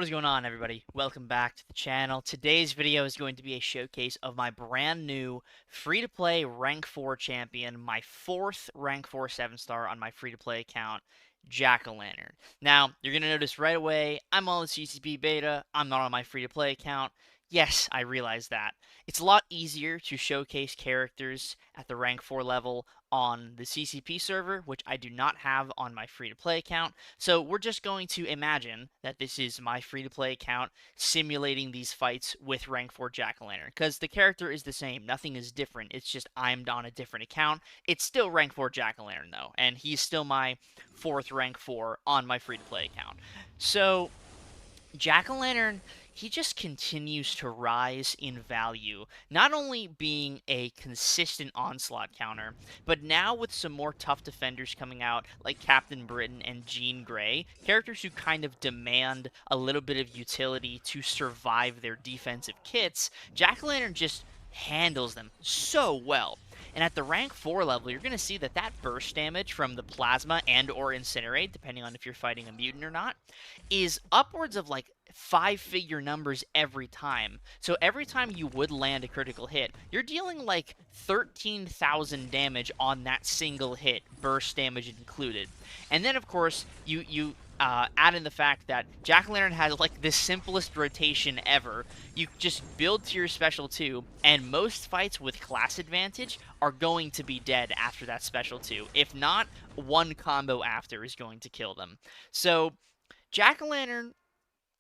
What is going on, everybody? Welcome back to the channel. Today's video is going to be a showcase of my brand new free-to-play Rank 4 champion, my fourth Rank 4 7-star on my free-to-play account, Jack-O-Lantern. Now, you're going to notice right away, I'm on the CCP beta, I'm not on my free-to-play account. Yes, I realize that. It's a lot easier to showcase characters at the Rank 4 level on the CCP server, which I do not have on my free-to-play account. So we're just going to imagine that this is my free-to-play account simulating these fights with Rank 4 Jack-O-Lantern, because the character is the same. Nothing is different. It's just I'm on a different account. It's still Rank 4 Jack-O-Lantern, though, and he's still my fourth Rank 4 on my free-to-play account. So Jack-O-Lantern, he just continues to rise in value, not only being a consistent onslaught counter, but now with some more tough defenders coming out, like Captain Britain and Jean Grey, characters who kind of demand a little bit of utility to survive their defensive kits, Jack-O-Lantern just handles them so well. And at the rank 4 level, you're going to see that burst damage from the plasma and or incinerate, depending on if you're fighting a mutant or not, is upwards of like 5-figure numbers every time. So every time you would land a critical hit, you're dealing like 13,000 damage on that single hit, burst damage included. And then, of course, you add in the fact that Jack-O-Lantern has like the simplest rotation ever. You just build to your special 2, and most fights with class advantage are going to be dead after that special 2. If not, one combo after is going to kill them. So Jack-O-Lantern,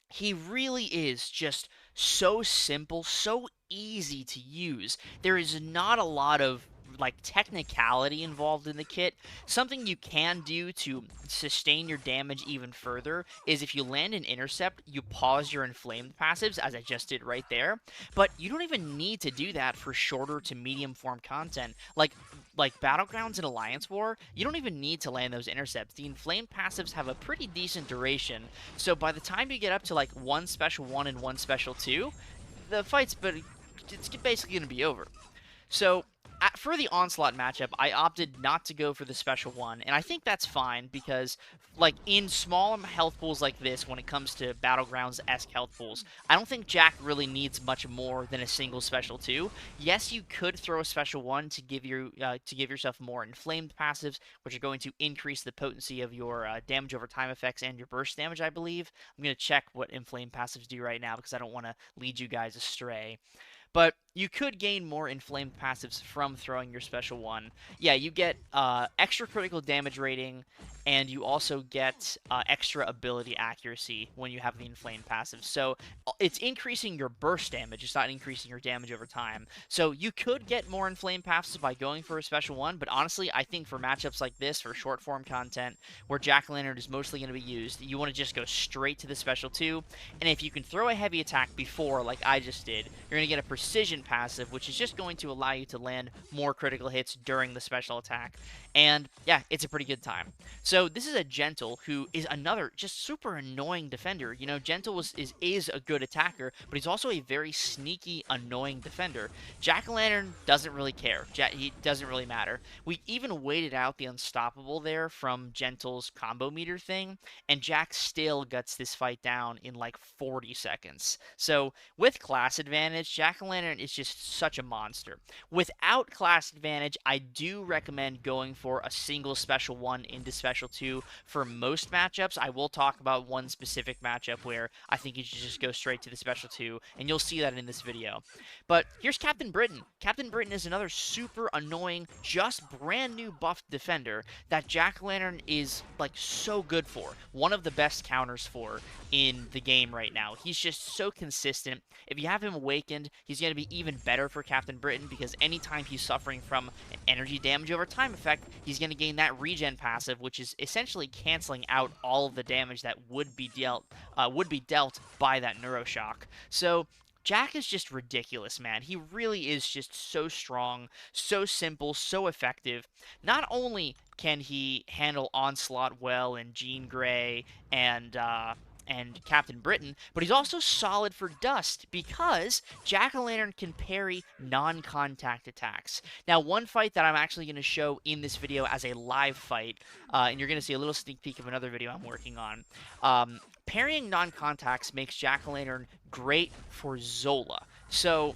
he really is just so simple, so easy to use. There is not a lot of like technicality involved in the kit. Something you can do to sustain your damage even further is if you land an intercept, you pause your inflamed passives, as I just did right there. But you don't even need to do that for shorter to medium form content. Like Battlegrounds and Alliance War, you don't even need to land those intercepts. The inflamed passives have a pretty decent duration, so by the time you get up to like one special 1 and one special 2, the fight's it's basically going to be over. So for the Onslaught matchup, I opted not to go for the special 1, and I think that's fine because, like, in small health pools like this, when it comes to Battlegrounds-esque health pools, I don't think Jack really needs much more than a single special 2. Yes, you could throw a special 1 to give yourself more inflamed passives, which are going to increase the potency of your damage over time effects and your burst damage, I believe. I'm going to check what inflamed passives do right now because I don't want to lead you guys astray. But you could gain more inflamed passives from throwing your special 1. Yeah, you get extra critical damage rating, and you also get extra ability accuracy when you have the inflamed passive. So it's increasing your burst damage, it's not increasing your damage over time. So you could get more inflamed passives by going for a special 1, but honestly, I think for matchups like this, for short form content, where Jack-O-Lantern is mostly going to be used, you want to just go straight to the special 2, and if you can throw a heavy attack before, like I just did, you're going to get a precision passive, which is just going to allow you to land more critical hits during the special attack. And yeah, it's a pretty good time. So this is a Gentle, who is another just super annoying defender. You know, Gentle is a good attacker, but he's also a very sneaky, annoying defender. Jack-O-Lantern doesn't really care. He doesn't really matter. We even waited out the unstoppable there from Gentle's combo meter thing, and Jack still guts this fight down in like 40 seconds. So with class advantage, Jack-O-Lantern is just such a monster. Without class advantage, I do recommend going for a single special 1 into special 2 for most matchups. I will talk about one specific matchup where I think you should just go straight to the special 2, and you'll see that in this video. But here's Captain Britain. Captain Britain is another super annoying, just brand new buffed defender that Jack-O-Lantern is like so good for. One of the best counters for in the game right now. He's just so consistent. If you have him awakened, he's going to be even better for Captain Britain because anytime he's suffering from an energy damage over time effect, he's going to gain that regen passive, which is essentially canceling out all of the damage that would be dealt by that Neuroshock. So Jack is just ridiculous, man. He really is just so strong, so simple, so effective. Not only can he handle Onslaught well and Jean Grey and and Captain Britain, but he's also solid for Dust because Jack-o'-lantern can parry non-contact attacks. Now, one fight that I'm actually going to show in this video as a live fight, and you're going to see a little sneak peek of another video I'm working on. Parrying non-contacts makes Jack-o'-lantern great for Zola. So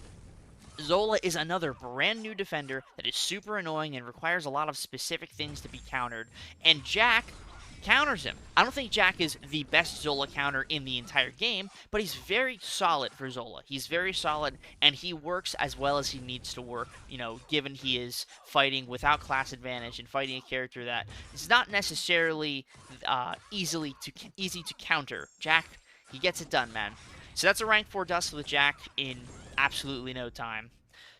Zola is another brand new defender that is super annoying and requires a lot of specific things to be countered, and Jack counters him. I don't think Jack is the best Zola counter in the entire game, but he's very solid for Zola. He's very solid, and he works as well as he needs to work, given he is fighting without class advantage and fighting a character that is not necessarily easy to counter. Jack, he gets it done, man. So that's a rank 4 dust with Jack in absolutely no time.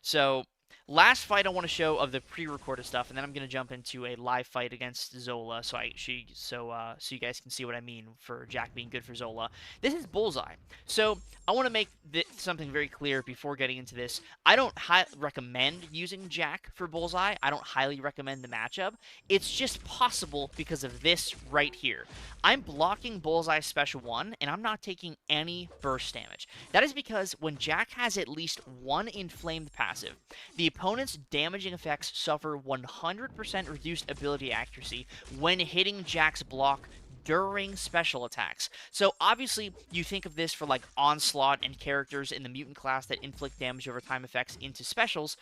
So last fight I want to show of the pre-recorded stuff, and then I'm going to jump into a live fight against Zola, so you guys can see what I mean for Jack being good for Zola. This is Bullseye. So I want to make something very clear before getting into this. I don't recommend using Jack for Bullseye. I don't highly recommend the matchup. It's just possible because of this right here. I'm blocking Bullseye's special 1, and I'm not taking any burst damage. That is because when Jack has at least one inflamed passive, the opponent's damaging effects suffer 100% reduced ability accuracy when hitting Jack's block during special attacks. So obviously you think of this for like Onslaught and characters in the mutant class that inflict damage over time effects into specials,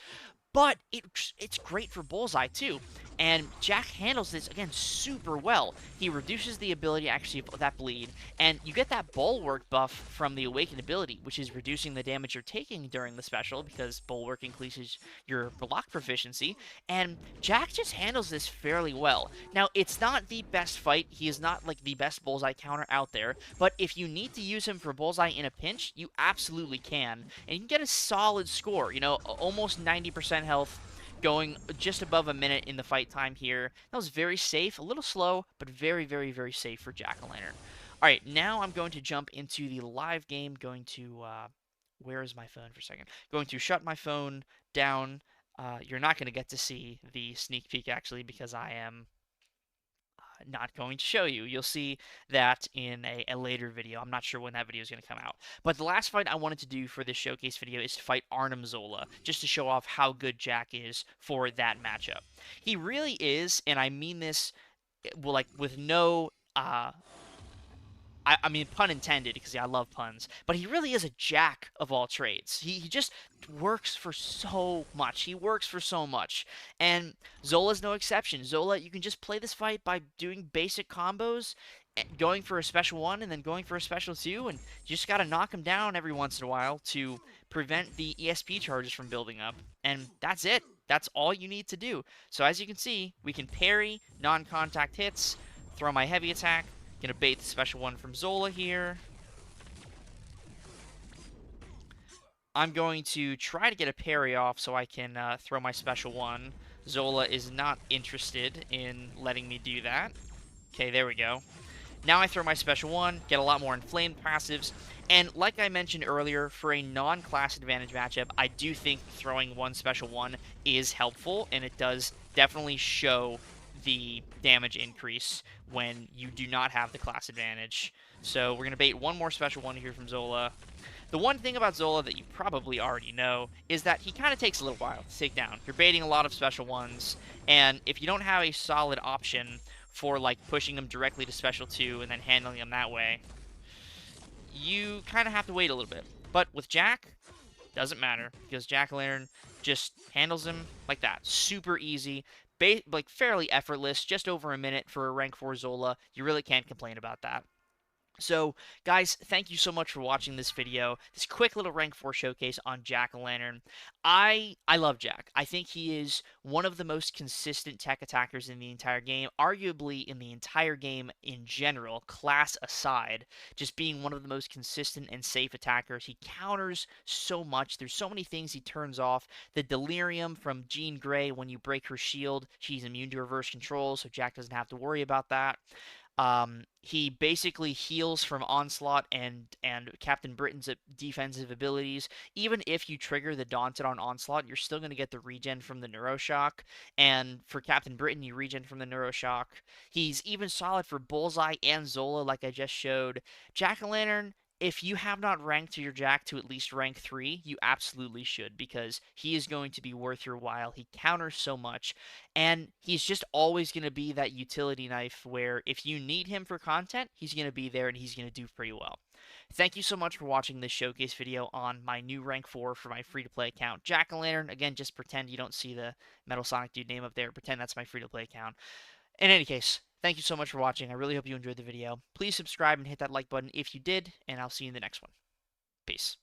but it's great for Bullseye too. And Jack handles this, again, super well. He reduces the ability actually of that bleed, and you get that Bulwark buff from the Awakened ability, which is reducing the damage you're taking during the special, because Bulwark increases your block proficiency, and Jack just handles this fairly well. Now, it's not the best fight. He is not, like, the best Bullseye counter out there, but if you need to use him for Bullseye in a pinch, you absolutely can, and you can get a solid score, almost 90% health, going just above a minute in the fight time here. That was very safe, a little slow, but very, very, very safe for Jack-o'-lantern. All right, now I'm going to jump into the live game. Going to, where is my phone for a second? Going to shut my phone down. You're not going to get to see the sneak peek, actually, because I am not going to show you. You'll see that in a later video. I'm not sure when that video is going to come out. But the last fight I wanted to do for this showcase video is to fight Arnim Zola, just to show off how good Jack is for that matchup. He really is, and I mean this, well, like, with no I mean, pun intended, because I love puns, but he really is a jack of all trades. He just works for so much. He works for so much. And Zola's no exception. Zola, you can just play this fight by doing basic combos, going for a special 1 and then going for a special 2, and you just got to knock him down every once in a while to prevent the ESP charges from building up. And that's it. That's all you need to do. So as you can see, we can parry non-contact hits, throw my heavy attack. Gonna bait the special 1 from Zola here. I'm going to try to get a parry off so I can throw my special 1. Zola is not interested in letting me do that. Okay, there we go. Now I throw my special 1, get a lot more inflamed passives, and like I mentioned earlier, for a non-class advantage matchup, I do think throwing one special 1 is helpful, and it does definitely show the damage increase when you do not have the class advantage. So we're going to bait one more special 1 here from Zola. The one thing about Zola that you probably already know is that he kind of takes a little while to take down. You're baiting a lot of special 1s, and if you don't have a solid option for like pushing them directly to special 2 and then handling them that way, you kind of have to wait a little bit. But with Jack, doesn't matter, because Jack-o'-lantern just handles him like that. Super easy. Like fairly effortless, just over a minute for a rank 4 Zola. You really can't complain about that. So, guys, thank you so much for watching this video, this quick little rank 4 showcase on Jack-o'-lantern. I love Jack. I think he is one of the most consistent tech attackers in the entire game, arguably in the entire game in general, class aside, just being one of the most consistent and safe attackers. He counters so much. There's so many things he turns off. The Delirium from Jean Grey, when you break her shield, she's immune to reverse control, so Jack doesn't have to worry about that. He basically heals from Onslaught and Captain Britain's defensive abilities. Even if you trigger the Daunted on Onslaught, you're still going to get the regen from the Neuroshock. And for Captain Britain, you regen from the Neuroshock. He's even solid for Bullseye and Zola, like I just showed. Jack-o'-lantern, if you have not ranked your Jack to at least rank 3, you absolutely should, because he is going to be worth your while. He counters so much, and he's just always going to be that utility knife where if you need him for content, he's going to be there and he's going to do pretty well. Thank you so much for watching this showcase video on my new rank 4 for my free-to-play account. Jack-o'-lantern, again, just pretend you don't see the Metal Sonic Dude name up there. Pretend that's my free-to-play account. In any case, thank you so much for watching. I really hope you enjoyed the video. Please subscribe and hit that like button if you did, and I'll see you in the next one. Peace.